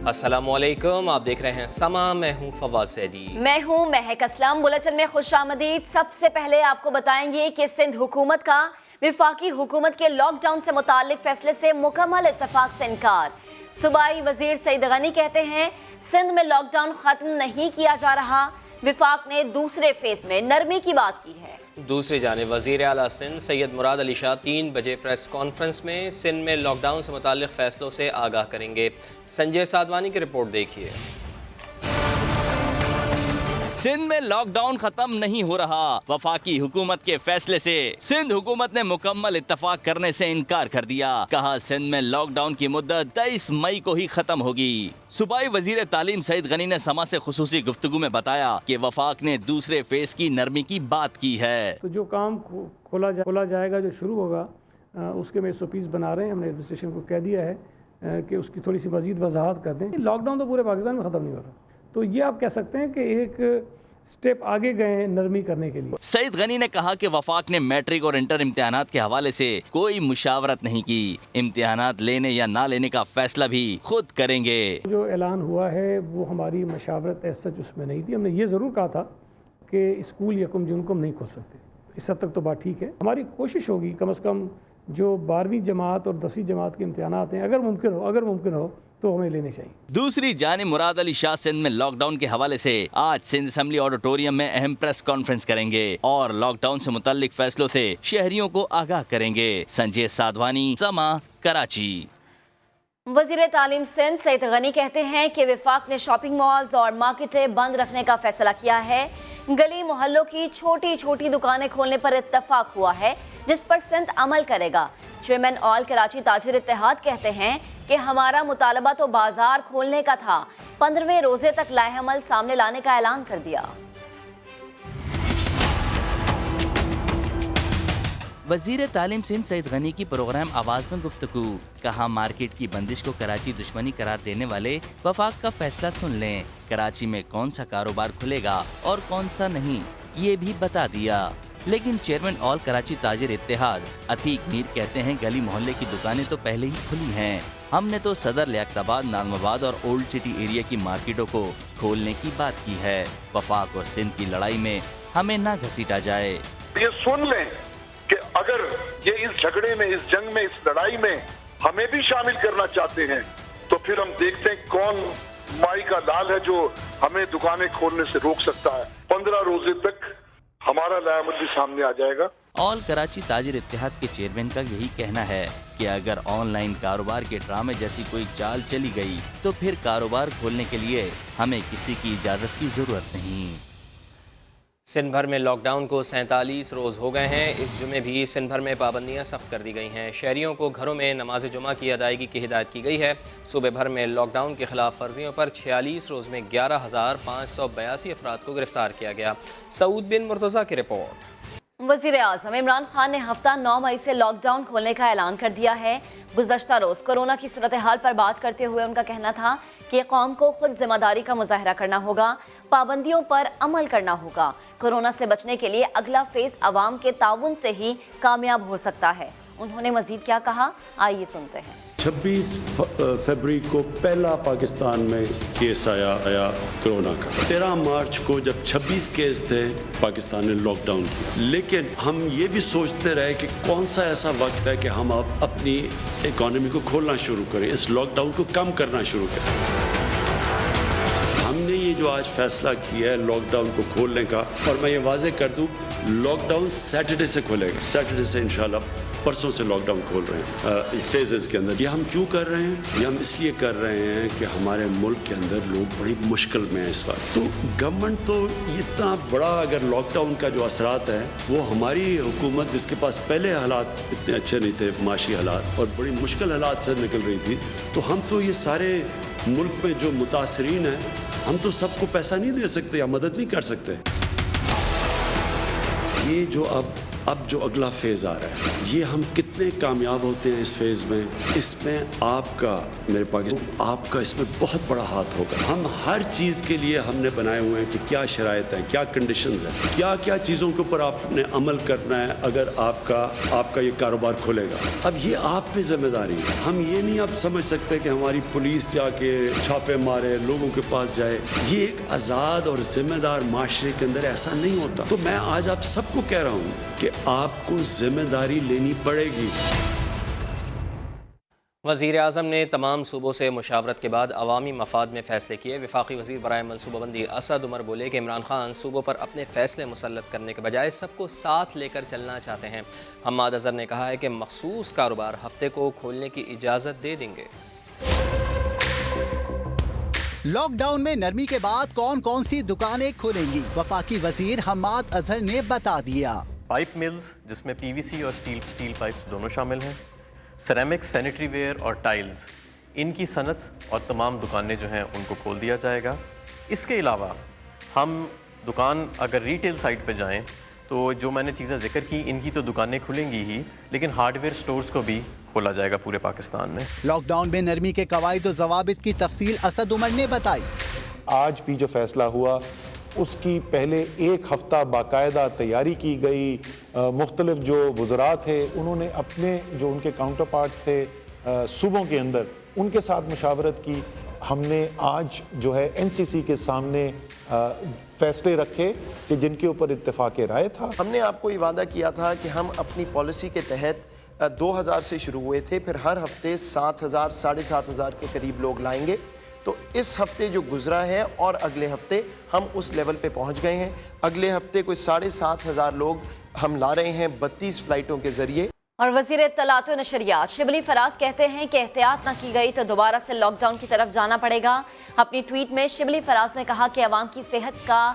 अस्सलाम वालेकुम, आप देख रहे हैं समा। मैं हूं फवाद सैदी। मैं हूं महक असलम। बुलेटिन में खुशामदीद। सबसे पहले आपको बताएंगे कि सिंध हुकूमत का वफाकी हुकूमत के लॉकडाउन से मुतालिक फैसले से मुकम्मल इत्तफाक से इनकार। सूबाई वजीर सईद गनी कहते हैं सिंध में लॉकडाउन खत्म नहीं किया जा रहा, वफाक ने दूसरे फेज में नरमी की बात की है। दूसरी जानिब वज़ीर आला सिंध सैयद मुराद अली शाह 3 बजे प्रेस कॉन्फ्रेंस में सिंध में लॉकडाउन से मुतालिक फैसलों से आगाह करेंगे। संजय साधवानी की रिपोर्ट देखिए। सिंध में लॉकडाउन खत्म नहीं हो रहा, वफाकी हुकूमत के फैसले से सिंध हुकूमत ने मुकम्मल इत्तफाक करने से इनकार कर दिया। कहा सिंध में लॉकडाउन की मुद्दत 23 मई को ही खत्म होगी। सूबाई वजीर तालीम सईद गनी ने समा से खुसूसी गुफ्तगू में बताया कि वफाक ने दूसरे फेज की नरमी की बात की है। तो जो काम खोला जाएगा, जो शुरू होगा, उसके में SOPs बना रहे हैं। हमने एडमिनिस्ट्रेशन को कह दिया है कि उसकी थोड़ी सी मजीद वजाहत कर दें। लॉकडाउन तो पूरे पाकिस्तान में ख़त्म नहीं हो रहा, तो ये आप कह सकते हैं कि एक स्टेप आगे गए नरमी करने के लिए। सईद गनी ने कहा कि वफाक ने मैट्रिक और इंटर इम्तिहानात के हवाले से कोई मुशावरत नहीं की। इम्तिहानात लेने या ना लेने का फैसला भी खुद करेंगे। जो ऐलान हुआ है वो हमारी मशावरत ऐसा उसमें नहीं थी। हमने ये ज़रूर कहा था कि स्कूल यकम जून को हम नहीं खोल सकते। इस हद तक तो बात ठीक है। हमारी कोशिश होगी कम से कम जो 12वीं जमात और 10वीं जमात के इम्तिहानात हैं, अगर मुमकिन हो तो हमें लेने चाहिए। दूसरी जानिब मुराद अली शाह सिंध में लॉकडाउन के हवाले से आज सिंध असेंबली ऑडिटोरियम में अहम प्रेस कॉन्फ्रेंस करेंगे और लॉकडाउन से मुताल्लिक फैसलों से शहरियों को आगाह करेंगे। संजय साधवानी, समा, कराची। वजीर तालीम सिंध सईद गनी कहते हैं कि वफाक ने शॉपिंग मॉल्स और मार्केटें बंद रखने का फैसला किया है। गली मोहल्लों की छोटी छोटी दुकानें खोलने पर इत्तफाक हुआ है, जिस पर सिंध अमल करेगा। चेयरमैन ऑल कराची ताजिर इत्तेहाद कहते हैं कि हमारा मुतालबा तो बाजार खोलने का था, 15वें रोजे तक लाहेअमल सामने लाने का ऐलान कर दिया। वजीर तालीम सिंध सईद गनी की प्रोग्राम आवाज में गुफ्तगू। कहा मार्केट की बंदिश को कराची दुश्मनी करार देने वाले वफाक का फैसला सुन लें। कराची में कौन सा कारोबार खुलेगा और कौन सा नहीं, ये भी बता दिया। लेकिन चेयरमैन ऑल कराची ताजिर इत्तेहाद अतीक मीर कहते हैं गली मोहल्ले की दुकानें तो पहले ही खुली हैं। हमने तो सदर लियाकताबाद, नाजमाबाद और ओल्ड सिटी एरिया की मार्केटों को खोलने की बात की है। वफाक और सिंध की लड़ाई में हमें ना घसीटा जाए। ये सुन लें कि अगर ये इस झगड़े में, इस जंग में, इस लड़ाई में हमें भी शामिल करना चाहते हैं तो फिर हम देखते हैं कौन माई का लाल है जो हमें दुकानें खोलने से रोक सकता है। 15 रोजे तक हमारा लायामत भी सामने आ जाएगा। ऑल कराची ताजिर इत्तेहाद के चेयरमैन का यही कहना है कि अगर ऑनलाइन कारोबार के ड्रामे जैसी कोई चाल चली गई तो फिर कारोबार खोलने के लिए हमें किसी की इजाजत की जरूरत नहीं। सिंध भर में लॉकडाउन को 47 रोज़ हो गए हैं। इस जुमे भी सिंध भर में पाबंदियां सख्त कर दी गई हैं। शहरियों को घरों में नमाज जुमा की अदायगी की हिदायत की गई है। सूबे भर में लॉकडाउन के खिलाफ वर्जियों पर 46 रोज़ में 11,582 अफराद को गिरफ्तार किया गया। सऊद बिन मुर्तज़ा की रिपोर्ट। वज़ीर आज़म इमरान खान ने हफ्ता 9 मई से लॉकडाउन खोलने का ऐलान कर दिया है। गुज़श्ता रोज़ कोरोना की सूरत हाल पर बात करते हुए उनका कहना था कि कौम को खुद जिम्मेदारी का मुजाहरा करना होगा, पाबंदियों पर अमल करना होगा। कोरोना से बचने के लिए अगला फेज अवाम के ताउन से ही कामयाब हो सकता है। उन्होंने मजीद क्या कहा, आइए सुनते हैं। 26 फरवरी को पहला पाकिस्तान में केस आया कोरोना का। 13 मार्च को जब 26 केस थे पाकिस्तान ने लॉकडाउन किया। लेकिन हम ये भी सोचते रहे कि कौन सा ऐसा वक्त है कि हम अब अपनी इकोनॉमी को खोलना शुरू करें, इस लॉकडाउन को कम करना शुरू करें। हमने ये जो आज फैसला किया है लॉकडाउन को खोलने का, और मैं ये वाजे कर दूं लॉकडाउन सैटरडे से खुलेगा। सैटरडे से इंशाल्लाह, परसों से लॉकडाउन खोल रहे हैं फेजेस के अंदर। ये हम क्यों कर रहे हैं? ये हम इसलिए कर रहे हैं कि हमारे मुल्क के अंदर लोग बड़ी मुश्किल में हैं इस वक्त। तो गवर्नमेंट तो इतना बड़ा, अगर लॉकडाउन का जो असरात है वो हमारी हुकूमत जिसके पास पहले हालात इतने अच्छे नहीं थे, माशी हालात और बड़ी मुश्किल हालात से निकल रही थी, तो हम तो ये सारे मुल्क में जो मुतासरीन हैं, हम तो सबको पैसा नहीं दे सकते या मदद नहीं कर सकते। ये जो अब اب جو اگلا فیز آ رہا ہے یہ ہم کتنے کامیاب ہوتے ہیں اس فیز میں، اس میں آپ کا میرے پاکستان آپ کا اس میں بہت بڑا ہاتھ ہوگا. ہم ہر چیز کے لیے ہم نے بنائے ہوئے ہیں کہ کیا شرائط ہیں، کیا کنڈیشنز ہیں، کیا کیا چیزوں کے اوپر آپ نے عمل کرنا ہے اگر آپ کا یہ کاروبار کھلے گا. اب یہ آپ پہ ذمہ داری ہے. ہم یہ نہیں اب سمجھ سکتے کہ ہماری پولیس جا کے چھاپے مارے، لوگوں کے پاس جائے. یہ ایک آزاد اور ذمہ دار معاشرے کے اندر ایسا نہیں ہوتا. تو میں آج آپ سب کو کہہ رہا ہوں کہ آپ کو ذمہ داری لینی پڑے گی. وزیر اعظم نے تمام صوبوں سے مشاورت کے بعد عوامی مفاد میں فیصلے کیے. وفاقی وزیر برائے منصوبہ بندی اسد عمر بولے کہ عمران خان صوبوں پر اپنے فیصلے مسلط کرنے کے بجائے سب کو ساتھ لے کر چلنا چاہتے ہیں. حماد اظہر نے کہا ہے کہ مخصوص کاروبار ہفتے کو کھولنے کی اجازت دے دیں گے. لاک ڈاؤن میں نرمی کے بعد کون کون سی دکانیں کھلیں گی؟ وفاقی وزیر حماد اظہر نے بتا دیا. پائپ ملز جس میں پی وی سی اور اسٹیل پائپس دونوں شامل ہیں، سیرامکس، سینیٹری ویئر اور ٹائلز، ان کی صنعت اور تمام دکانیں جو ہیں ان کو کھول دیا جائے گا. اس کے علاوہ ہم دکان اگر ریٹیل سائٹ پہ جائیں تو جو میں نے چیزیں ذکر کی ان کی تو دکانیں کھلیں گی ہی، لیکن ہارڈ ویئر سٹورز کو بھی کھولا جائے گا پورے پاکستان میں. لاک ڈاؤن میں نرمی کے قواعد و ضوابط کی تفصیل اسد عمر نے بتائی. آج بھی جو فیصلہ ہوا اس کی پہلے ایک ہفتہ باقاعدہ تیاری کی گئی. مختلف جو وزراء تھے انہوں نے اپنے جو ان کے کاؤنٹر پارٹس تھے صوبوں کے اندر ان کے ساتھ مشاورت کی. ہم نے آج جو ہے این سی سی کے سامنے فیصلے رکھے کہ جن کے اوپر اتفاق رائے تھا. ہم نے آپ کو یہ وعدہ کیا تھا کہ ہم اپنی پالیسی کے تحت 2000 سے شروع ہوئے تھے، پھر ہر ہفتے 7000 7500 کے قریب لوگ لائیں گے. تو اس ہفتے جو گزرا ہے اور اگلے ہفتے ہم اس لیول پہ پہنچ گئے ہیں. اگلے ہفتے کوئی 7500 لوگ ہم لا رہے ہیں 32 فلائٹوں کے ذریعے. اور وزیر اطلاعات و نشریات شبلی فراز کہتے ہیں کہ احتیاط نہ کی گئی تو دوبارہ سے لاک ڈاؤن کی طرف جانا پڑے گا. اپنی ٹویٹ میں شبلی فراز نے کہا کہ عوام کی صحت کا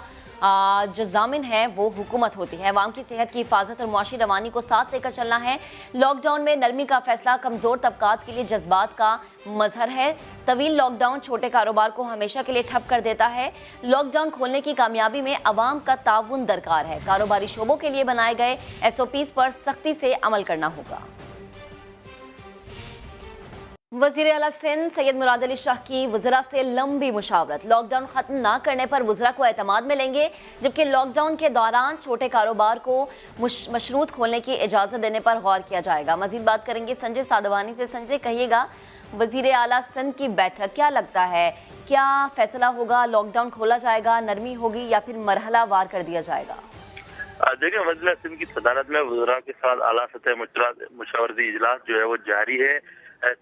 جو ضامن ہے وہ حکومت ہوتی ہے. عوام کی صحت کی حفاظت اور معاشی روانی کو ساتھ لے کر چلنا ہے. لاک ڈاؤن میں نرمی کا فیصلہ کمزور طبقات کے لیے جذبات کا مظہر ہے. طویل لاک ڈاؤن چھوٹے کاروبار کو ہمیشہ کے لیے ٹھپ کر دیتا ہے. لاک ڈاؤن کھولنے کی کامیابی میں عوام کا تعاون درکار ہے. کاروباری شعبوں کے لیے بنائے گئے ایس او پیز پر سختی سے عمل کرنا ہوگا. وزیر اعلیٰ سندھ سید مراد علی شاہ کی وزراء سے لمبی مشاورت. لاک ڈاؤن ختم نہ کرنے پر وزراء کو اعتماد میں لیں گے، جبکہ لاک ڈاؤن کے دوران چھوٹے کاروبار کو مشروط کھولنے کی اجازت دینے پر غور کیا جائے گا. مزید بات کریں گے سنجے سادوانی سے. سنجے، کہیے گا وزیر اعلیٰ سندھ کی بیٹھک کیا لگتا ہے، کیا فیصلہ ہوگا؟ لاک ڈاؤن کھولا جائے گا، نرمی ہوگی یا پھر مرحلہ وار کر دیا جائے گا؟ دیکھیں، وزیر سندھ کی صدارت میں وزراء کے ساتھ اعلیٰ سطح مشاورتی اجلاس جو ہے وہ جاری ہے.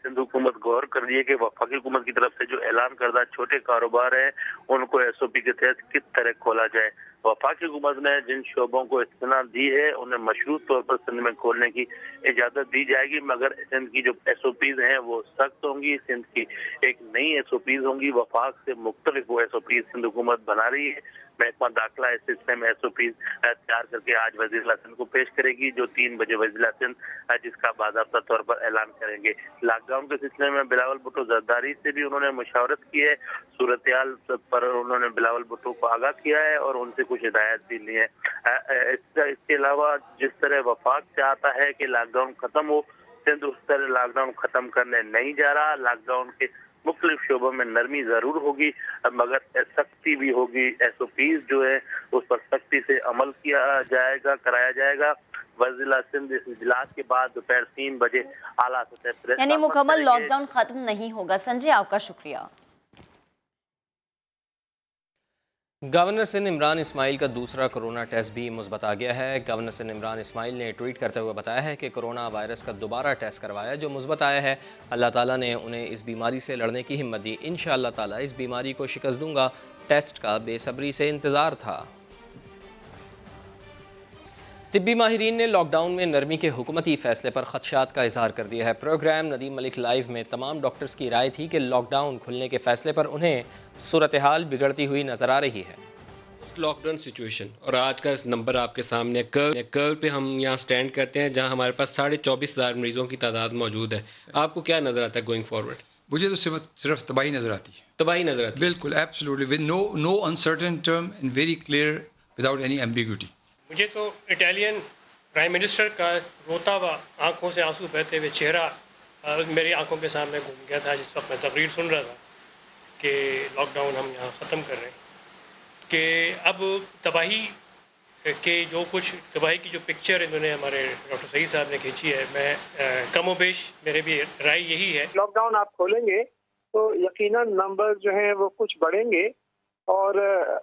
سندھ حکومت غور کر رہی ہے کہ وفاقی حکومت کی طرف سے جو اعلان کردہ چھوٹے کاروبار ہیں ان کو ایس او پی کے تحت کس طرح کھولا جائے. وفاقی حکومت نے جن شعبوں کو اطمینان دی ہے انہیں مشروط طور پر سندھ میں کھولنے کی اجازت دی جائے گی، مگر سندھ کی جو ایس او پیز ہیں وہ سخت ہوں گی. سندھ کی ایک نئی ایس او پیز ہوں گی. وفاق سے مختلف وہ ایس او پیز سندھ حکومت بنا رہی ہے. محکمہ داخلہ اس سلسلے میں ایس او پیز تیار کر کے آج وزیر اعلیٰ سندھ کو پیش کرے گی، جو 3 بجے وزیر اعلیٰ سندھ جس کا باضابطہ طور پر اعلان کریں گے. لاک ڈاؤن کے سلسلے میں بلاول بھٹو زرداری سے بھی انہوں نے مشاورت کی ہے. صورتحال پر انہوں نے بلاول بھٹو کو آگاہ کیا ہے اور ان سے کچھ ہدایات بھی لی ہیں. اس کے علاوہ جس طرح وفاق چاہتا ہے کہ لاک ڈاؤن ختم ہو، سندھ اس طرح لاک ڈاؤن ختم کرنے نہیں جا رہا. لاک ڈاؤن کے مختلف شعبوں میں نرمی ضرور ہوگی مگر سختی بھی ہوگی. ایس او پیز جو ہے اس پر سختی سے عمل کرایا جائے گا. وزیر سندھ اس اجلاس کے بعد دوپہر 3 بجے اعلیٰ سطح پریس یعنی مکمل لاک ڈاؤن ختم نہیں ہوگا. سنجے، آپ کا شکریہ. گورنر سندھ عمران اسماعیل کا دوسرا کرونا ٹیسٹ بھی مثبت آ گیا ہے. گورنر سندھ عمران اسماعیل نے ٹویٹ کرتے ہوئے بتایا ہے کہ کرونا وائرس کا دوبارہ ٹیسٹ کروایا جو مثبت آیا ہے. اللہ تعالیٰ نے انہیں اس بیماری سے لڑنے کی ہمت دی. انشاءاللہ تعالیٰ اس بیماری کو شکست دوں گا. ٹیسٹ کا بے صبری سے انتظار تھا. طبی ماہرین نے لاک ڈاؤن میں نرمی کے حکومتی فیصلے پر خدشات کا اظہار کر دیا ہے. پروگرام ندیم ملک لائیو میں تمام ڈاکٹرز کی رائے تھی کہ لاک ڈاؤن کھلنے کے فیصلے پر انہیں صورتحال بگڑتی ہوئی نظر آ رہی ہے. لاک ڈاؤن سچویشن اور آج کا نمبر آپ کے سامنے کرو پہ ہم یہاں سٹینڈ کرتے ہیں جہاں ہمارے پاس 24,500 مریضوں کی تعداد موجود ہے. آپ کو کیا نظر آتا ہے گوئنگ فارورڈ؟ مجھے تو صرف تباہی نظر آتی ہے. تباہی نظر آتی ہے بالکل absolutely with no uncertain term and very clear without any ambiguity. مجھے تو اٹالین प्राइम मिनिस्टर का रोता हुआ आंखों से आंसू बहते हुए चेहरा मेरी आंखों के सामने घूम गया था जिस वक्त मैं तकरीर सुन रहा था कि लॉकडाउन हम यहाँ ख़त्म कर रहे हैं, कि अब तबाही के जो कुछ तबाही की जो पिक्चर इन्होंने हमारे डॉक्टर सईद साहब ने खींची है, मैं कम बेश मेरे भी राय यही है। लॉकडाउन आप खोलेंगे तो यकीनन नंबर जो है वो कुछ बढ़ेंगे और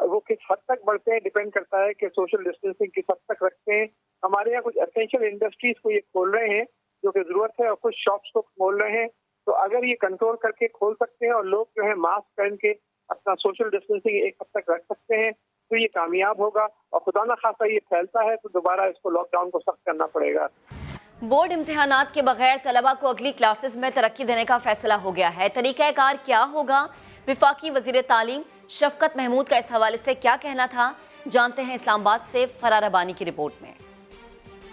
वो किस हद तक बढ़ते हैं डिपेंड करता है कि सोशल डिस्टेंसिंग किस हद तक रखते हैं। हमारे यहाँ कुछ एसेंशियल इंडस्ट्रीज को ये खोल रहे हैं जो कि जरूरत है और कुछ शॉप्स को खोल रहे हैं, तो अगर ये कंट्रोल करके खोल सकते हैं और लोग जो है मास्क पहन के अपना सोशल डिस्टेंसिंग एक हद तक रख सकते हैं तो ये कामयाब होगा, और खुदा न खासा ये फैलता है तो दोबारा इसको लॉकडाउन को सख्त करना पड़ेगा। बोर्ड इम्तिहानात के बगैर तलबा को अगली क्लासेस में तरक्की देने का फैसला हो गया है। तरीक़ाकार क्या होगा? विफाकी वज़ीर तालीम शफकत महमूद का इस हवाले से क्या कहना था, जानते हैं इस्लामाबाद से फरार अबानी की रिपोर्ट में।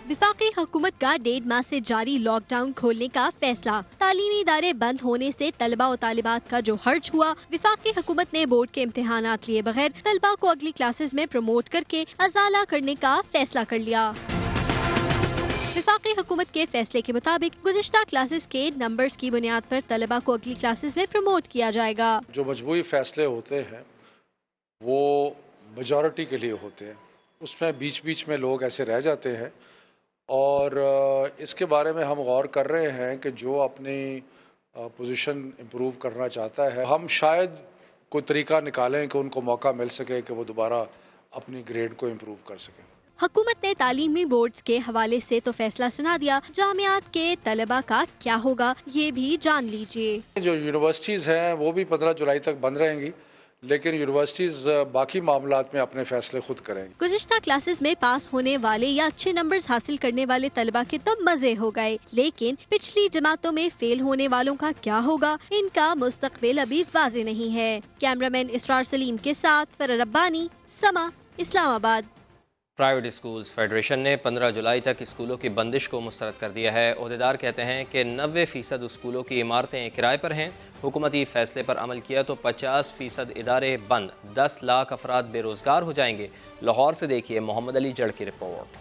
विफाकी हुकूमत का 1.5 माह से जारी लॉकडाउन खोलने का फैसला। तालीमी इदारे बंद होने से तलबा और तालिबात का जो हर्ज हुआ, विफाकी हुकूमत ने बोर्ड के इम्तिहानात लिए बगैर तलबा को अगली क्लासेस में प्रमोट करके अजाला करने का फैसला कर लिया। विफाकी हुकूमत के फैसले के मुताबिक गुज़िश्ता क्लासेस के नंबर्स की बुनियाद पर तलबा को अगली क्लासेस में प्रमोट किया जाएगा। जो मजबूरी फैसले होते हैं वो मेजॉरिटी के लिए होते हैं, उसमें बीच बीच में लोग ऐसे रह जाते हैं और इसके बारे में हम गौर कर रहे हैं कि जो अपनी पोजीशन इम्प्रूव करना चाहता है, हम शायद कोई तरीका निकालें कि उनको मौका मिल सके कि वो दोबारा अपनी ग्रेड को इम्प्रूव कर सकें। हुकूमत ने तालीमी बोर्ड्स के हवाले से तो फैसला सुना दिया, जामियात के तलबा का क्या होगा ये भी जान लीजिए। जो यूनिवर्सिटीज़ हैं वो भी 15 जुलाई तक बंद रहेंगी, लेकिन यूनिवर्सिटीज़ बाकी मामलात में अपने फैसले खुद करेंगी। गुज़िश्ता क्लासेस में पास होने वाले या अच्छे नंबर्स हासिल करने वाले तलबा के तो मजे हो गए, लेकिन पिछली जमातों में फेल होने वालों का क्या होगा, इनका मुस्तकबिल अभी वाज़ेह नहीं है। कैमरामैन इसरार सलीम के साथ फरार अब्बानी, समा, इस्लामाबाद। प्राइवेट स्कूल्स फेडरेशन ने 15 जुलाई तक स्कूलों की बंदिश को मुस्तरद कर दिया है। ओहदेदार कहते हैं कि 90% स्कूलों की इमारतें किराए पर हैं। हुकूमती फैसले पर अमल किया तो 50% इदारे बंद, 10 लाख अफराद बेरोजगार हो जाएंगे। लाहौर से देखिए मोहम्मद अली जड़ की रिपोर्ट।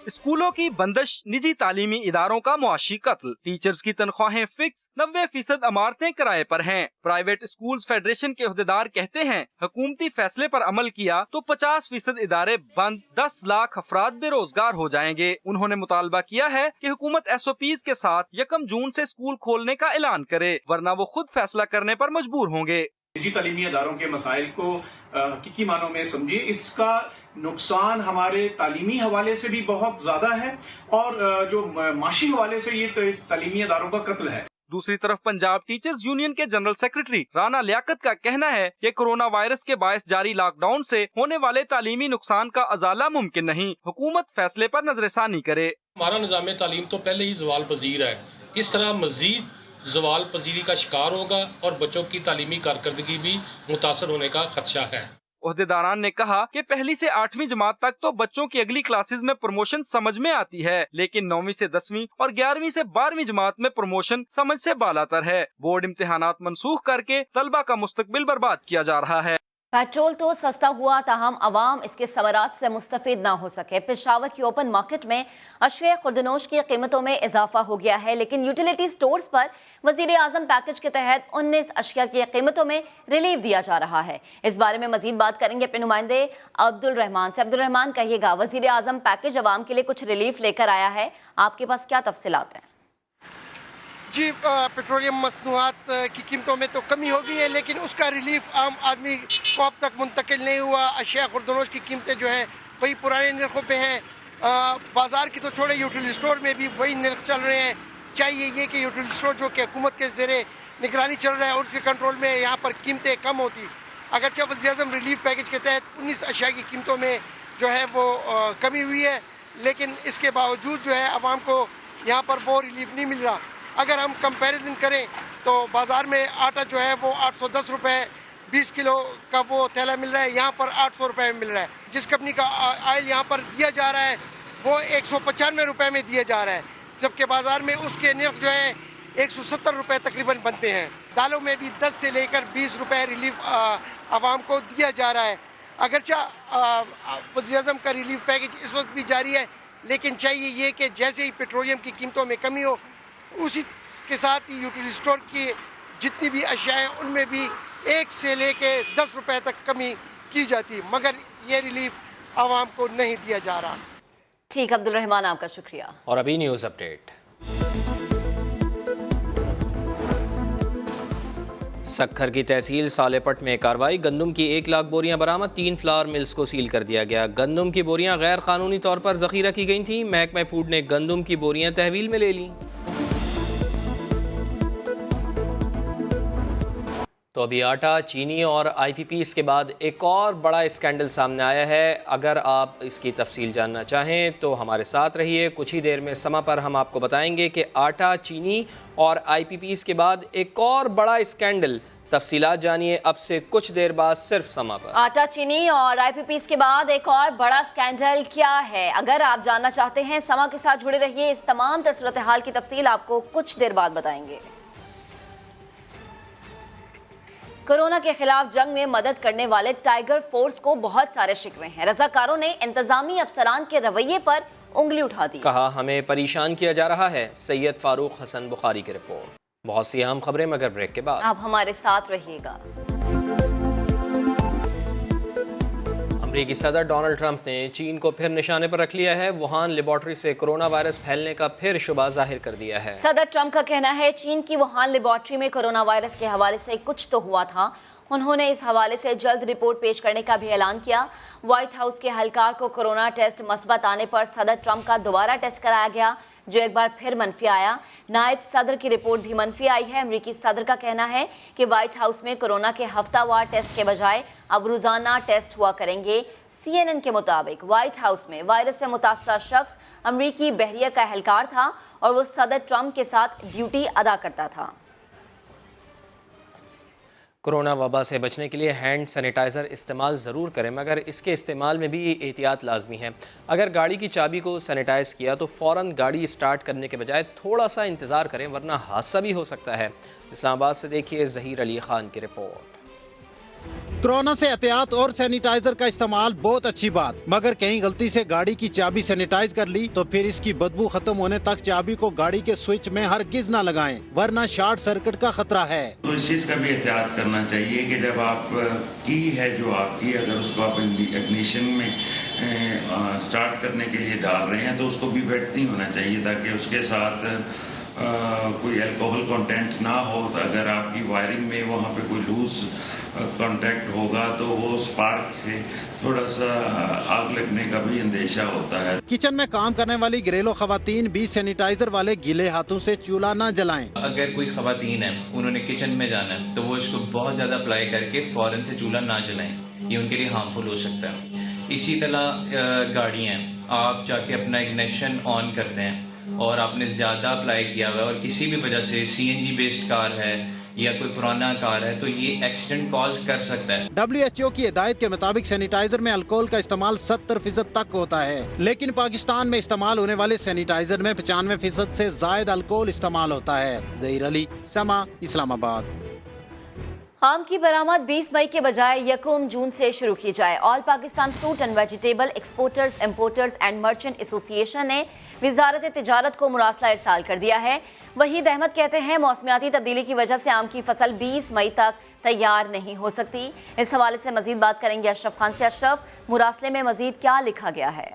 स्कूलों की बंदिश, निजी तालीमी इदारों का मुआशी कत्ल, टीचर्स की तनख्वाहें फिक्स, 90% इमारतें किराए पर हैं। प्राइवेट स्कूल्स फेडरेशन के ओहदेदार कहते हैं हुकूमती फैसले पर अमल किया तो 50% इदारे बंद, 10 लाख अफराद बेरोजगार हो जाएंगे। उन्होंने मुतालबा किया है कि हुकूमत SOPs के साथ 1 जून से स्कूल खोलने का ऐलान करे, वरना वो खुद फैसला करने पर मजबूर होंगे। निजी तालीमी इदारों के मसाइल को हकीकी मानों में समझिए, इसका नुकसान हमारे तालीमी हवाले से भी बहुत ज्यादा है और जो माशी हवाले से ये तालीमी इदारों का कत्ल है। दूसरी तरफ पंजाब टीचर्स यूनियन के जनरल सेक्रेटरी राना लियाकत का कहना है कि कोरोना वायरस के बायस जारी लॉकडाउन से होने वाले तालीमी नुकसान का अजाला मुमकिन नहीं, हुकूमत फैसले पर नजरसानी करे। हमारा निज़ाम तालीम तो पहले ही ज़वाल पजीर है, इस तरह मजीद ज़वाल पजीरी का शिकार होगा और बच्चों की तालीमी कारकर्दगी भी मुतासर होने का खदशा है। ओहदेदारान ने कहा कि 1ली से 8वीं जमात तक तो बच्चों की अगली क्लासेस में प्रमोशन समझ में आती है, लेकिन 9वीं से 10वीं और 11वीं से 12वीं जमात में प्रमोशन समझ से बालातर है। बोर्ड इम्तिहानात मनसूख करके तलबा का मुस्तकबिल बर्बाद किया जा रहा है। पेट्रोल तो सस्ता हुआ, ताहम अवाम इसके सवरात से मुस्तफीद ना हो सके। पेशावर की ओपन मार्केट में अश्वे खुर्दनोश की कीमतों में इजाफा हो गया है, लेकिन यूटिलिटी स्टोर्स पर वज़ीर आज़म पैकेज के तहत 19 अशिया की कीमतों में रिलीफ दिया जा रहा है। इस बारे में मजीद बात करेंगे अपने नुमाइंदे अब्दुल रहमान से। अब्दुल रहमान, कहिएगा, वज़ीर आज़म पैकेज अवाम के लिए कुछ रिलीफ लेकर आया है, आपके पास क्या तफसीलात हैं? जी, पेट्रोलियम मसनूआत की कीमतों में तो कमी हो गई है, लेकिन उसका रिलीफ आम आदमी को अब तक मुंतकिल नहीं हुआ। अशिया खुर्दनोश की कीमतें जो हैं वही पुराने नरखों पे हैं। बाज़ार की तो छोड़े, यूटिलिटी स्टोर में भी वही नर्ख चल रहे हैं। चाहिए ये कि यूटिलिटी स्टोर जो कि हुकूमत के ज़ेरे निगरानी चल रहा है, उसके कंट्रोल में यहाँ पर कीमतें कम होती। अगरचे वज़ीर-ए-आज़म रिलीफ पैकेज के तहत 19 अशिया की कीमतों में जो है वो कमी हुई है, लेकिन इसके बावजूद जो है आवाम को यहाँ पर वो रिलीफ नहीं मिल रहा। अगर हम कंपैरिजन करें तो बाज़ार में आटा जो है वो 810 रुपये 20 किलो का वो थैला मिल रहा है, यहाँ पर 800 रुपये में मिल रहा है। जिस कंपनी का ऑयल यहाँ पर दिया जा रहा है वो 195 रुपये में दिया जा रहा है, जबकि बाज़ार में उसके नर्ख जो है 170 रुपये तकरीबन बनते हैं। दालों में भी 10 से लेकर 20 रुपये रिलीफ आवाम को दिया जा रहा है। अगरचा वज़ीर-ए-आज़म का रिलीफ पैकेज इस वक्त भी जारी है, لیکن چاہیے یہ کہ جیسے ہی پیٹرولیم کی قیمتوں میں کمی ہو اسی کے ساتھ ہی یوٹیلیٹی اسٹور کی جتنی بھی اشیاء ہیں ان میں بھی 1 سے لے کے 10 روپے تک کمی کی جاتی، مگر یہ ریلیف عوام کو نہیں دیا جا رہا۔ ٹھیک، عبد الرحمان آپ کا شکریہ۔ اور ابھی نیوز اپڈیٹ۔ سکھر کی تحصیل سالے پٹ میں کارروائی، گندم کی 1 لاکھ بوریاں برآمد، 3 فلاور ملز کو سیل کر دیا گیا۔ گندم کی بوریاں غیر قانونی طور پر ذخیرہ کی گئی تھیں، محکمہ فوڈ نے گندم کی بوریاں تحویل میں لے لیں۔ تو ابھی آٹا، چینی اور آئی پی پیز کے بعد ایک اور بڑا اسکینڈل سامنے آیا ہے۔ اگر آپ اس کی تفصیل جاننا چاہیں تو ہمارے ساتھ رہیے، کچھ ہی دیر میں سما پر ہم آپ کو بتائیں گے کہ آٹا، چینی اور آئی پی پیز کے بعد ایک اور بڑا اسکینڈل۔ تفصیلات جانیے اب سے کچھ دیر بعد صرف سما پر۔ آٹا، چینی اور آئی پی پیز کے بعد ایک اور بڑا اسکینڈل کیا ہے؟ اگر آپ جاننا چاہتے ہیں سما کے ساتھ جڑے رہیے، اس تمام تر صورتحال کی تفصیل آپ کو کچھ دیر بعد بتائیں گے۔ کورونا کے خلاف جنگ میں مدد کرنے والے ٹائیگر فورس کو بہت سارے شکوے ہیں۔ رضاکاروں نے انتظامی افسران کے رویے پر انگلی اٹھا دی۔ کہا ہمیں پریشان کیا جا رہا ہے۔ سید فاروق حسن بخاری کی رپورٹ۔ بہت سی اہم خبریں مگر بریک کے بعد۔ آپ ہمارے ساتھ رہیے گا۔ امریکی صدر ڈونلڈ ٹرمپ نے چین کو پھر نشانے پر رکھ لیا ہے۔ ووہان لیبارٹری سے کرونا وائرس پھیلنے کا پھر شبہ ظاہر کر دیا ہے۔ صدر ٹرمپ کا کہنا ہے چین کی ووہان لیبارٹری میں کرونا وائرس کے حوالے سے کچھ تو ہوا تھا۔ انہوں نے اس حوالے سے جلد رپورٹ پیش کرنے کا بھی اعلان کیا۔ وائٹ ہاؤس کے اہلکار کو کرونا ٹیسٹ مثبت آنے پر صدر ٹرمپ کا دوبارہ ٹیسٹ کرایا گیا، جو ایک بار پھر منفی آیا۔ نائب صدر کی رپورٹ بھی منفی آئی ہے۔ امریکی صدر کا کہنا ہے کہ وائٹ ہاؤس میں کرونا کے ہفتہ وار ٹیسٹ کے بجائے اب روزانہ ٹیسٹ ہوا کریں گے۔ CNN کے مطابق وائٹ ہاؤس میں وائرس سے متاثرہ شخص امریکی بحریہ کا اہلکار تھا اور وہ صدر ٹرمپ کے ساتھ ڈیوٹی ادا کرتا تھا۔ کورونا وبا سے بچنے کے لیے ہینڈ سینیٹائزر استعمال ضرور کریں، مگر اس کے استعمال میں بھی احتیاط لازمی ہے۔ اگر گاڑی کی چابی کو سینیٹائز کیا تو فوراً گاڑی سٹارٹ کرنے کے بجائے تھوڑا سا انتظار کریں، ورنہ حادثہ بھی ہو سکتا ہے۔ اسلام آباد سے دیکھیے ظہیر علی خان کی رپورٹ۔ کورونا سے احتیاط اور سینیٹائزر کا استعمال بہت اچھی بات، مگر کہیں غلطی سے گاڑی کی چابی سینیٹائز کر لی تو پھر اس کی بدبو ختم ہونے تک چابی کو گاڑی کے سوئچ میں ہرگز نہ لگائیں، ورنہ شارٹ سرکٹ کا خطرہ ہے۔ تو اس چیز کا بھی احتیاط کرنا چاہیے کہ جب آپ کی ہے جو آپ کی، اگر اس کو آپ اگنیشن میں سٹارٹ کرنے کے لیے ڈال رہے ہیں تو اس کو بھی ویٹ نہیں ہونا چاہیے، تاکہ اس کے ساتھ کوئی الکوہل کانٹینٹ نہ ہو۔ اگر آپ کی وائرنگ میں وہاں پہ کوئی لوز کانٹیکٹ ہوگا تو وہ سپارک سے تھوڑا سا آگ لگنے کا بھی اندیشہ ہوتا ہے۔ کچن میں کام کرنے والی گھریلو خواتین بھی سینیٹائزر والے گیلے ہاتھوں سے چولہا نہ جلائیں۔ اگر کوئی خواتین ہیں انہوں نے کچن میں جانا ہے تو وہ اس کو بہت زیادہ اپلائی کر کے فوراً سے چولہا نہ جلائیں، یہ ان کے لیے ہارمفل ہو سکتا ہے۔ اسی طرح گاڑیاں آپ جا کے اپنا اگنیشن آن کرتے ہیں اور آپ نے زیادہ اپلائی کیا ہوا ہے اور کسی بھی وجہ سے CNG بیسڈ کار ہے یا کوئی پرانا کار ہے تو یہ ایکسیڈنٹ کاز کر سکتا ہے۔ WHO کی ہدایت کے مطابق سینیٹائزر میں الکوہل کا استعمال 70% تک ہوتا ہے، لیکن پاکستان میں استعمال ہونے والے سینیٹائزر میں 95% سے زائد الکوہل استعمال ہوتا ہے۔ ظہیر علی، سما، اسلام آباد۔ آم کی برآمد 20 مئی کے بجائے 1 جون سے شروع کی جائے۔ All Pakistan fruit and vegetable exporters importers and merchant association نے وزارت تجارت کو مراسلہ ارسال کر دیا ہے۔ وحید احمد کہتے ہیں موسمیاتی تبدیلی کی وجہ سے آم کی فصل 20 مئی تک تیار نہیں ہو سکتی۔ اس حوالے سے مزید بات کریں گے اشرف خان سے۔ اشرف، مراسلے میں مزید کیا لکھا گیا ہے؟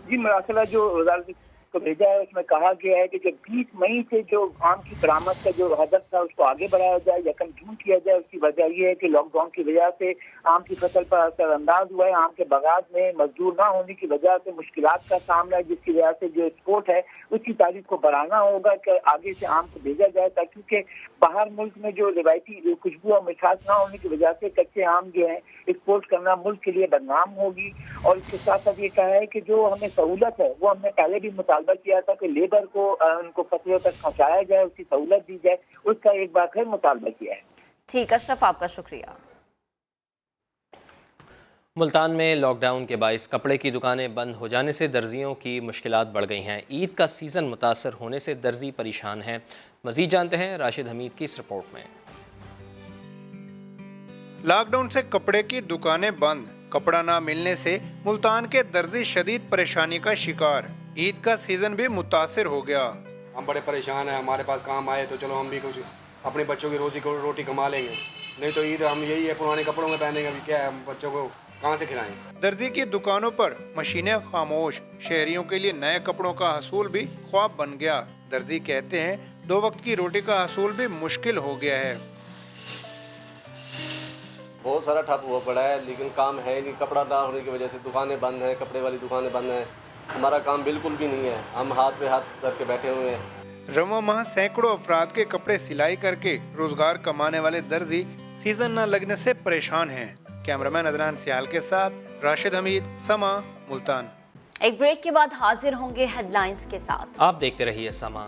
جی، مراسلہ جو وزارت کو بھیجا ہے اس میں کہا گیا ہے کہ جب 20 مئی سے جو آم کی برآمد کا جو ہدف تھا اس کو آگے بڑھایا جائے، 1 جون کیا جائے۔ اس کی وجہ یہ ہے کہ لاک ڈاؤن کی وجہ سے آم کی فصل پر اثر انداز ہوا ہے۔ آم کے باغات میں مزدور نہ ہونے کی وجہ سے مشکلات کا سامنا ہے، جس کی وجہ سے جو ایکسپورٹ ہے اس کی تاریخ کو بڑھانا ہوگا کہ آگے سے آم کو بھیجا جائے، تاکہ کہ باہر ملک میں جو روایتی خوشبو اور مٹھاس نہ ہونے کی وجہ سے کچے آم جو ہیں ایکسپورٹ کرنا ملک کے لیے بدنام ہوگی۔ اور اس کے ساتھ ساتھ یہ کہا ہے کہ جو ہمیں سہولت ہے وہ ہم نے پہلے بھی مطالبہ کیا تھا کہ لیبر کو ان کو فصلوں تک پہنچایا جائے، اس کی سہولت دی جائے، اس کا ایک بار پھر مطالبہ کیا ہے۔ ٹھیک، اشرف آپ کا شکریہ۔ ملتان میں لاک ڈاؤن کے باعث کپڑے کی دکانیں بند ہو جانے سے درزیوں کی مشکلات بڑھ گئی ہیں۔ عید کا سیزن متاثر ہونے سے درزی پریشان ہیں۔ مزید جانتے ہیں راشد حمید کی اس رپورٹ میں۔ لاک ڈاؤن سے کپڑے کی دکانیں بند، कपड़ा ना मिलने से मुल्तान के दर्जी शदीद परेशानी का शिकार। ईद का सीजन भी मुतासिर हो गया। हम बड़े परेशान हैं, हमारे पास काम आए तो चलो हम भी कुछ अपने बच्चों की रोटी कमा लेंगे, नहीं तो ईद हम यही है पुराने कपड़ों में पहनेंगे, अभी क्या है हम बच्चों को कहाँ से खिलाएं। दर्जी की दुकानों पर मशीनें खामोश, शहरियों के लिए नए कपड़ों का हसूल भी ख्वाब बन गया। दर्जी कहते हैं 2 वक्त की रोटी का हसूल भी मुश्किल हो गया है। बहुत सारा ठप हुआ पड़ा है, लेकिन काम है नहीं, कपड़ा ना होने की वजह से दुकानें बंद हैं, कपड़े वाली दुकानें बंद हैं, हमारा काम बिल्कुल भी नहीं है, हम हाथ पे हाथ करके बैठे हुए हैं। रमो माह सैकड़ों अफराद के कपड़े सिलाई करके रोजगार कमाने वाले दर्जी सीजन न लगने से परेशान हैं। कैमरामैन अदनान सियाल के साथ राशिद हमीद, समा, मुल्तान। एक ब्रेक के बाद हाजिर होंगे हेडलाइंस के साथ। आप देखते रहिए समा।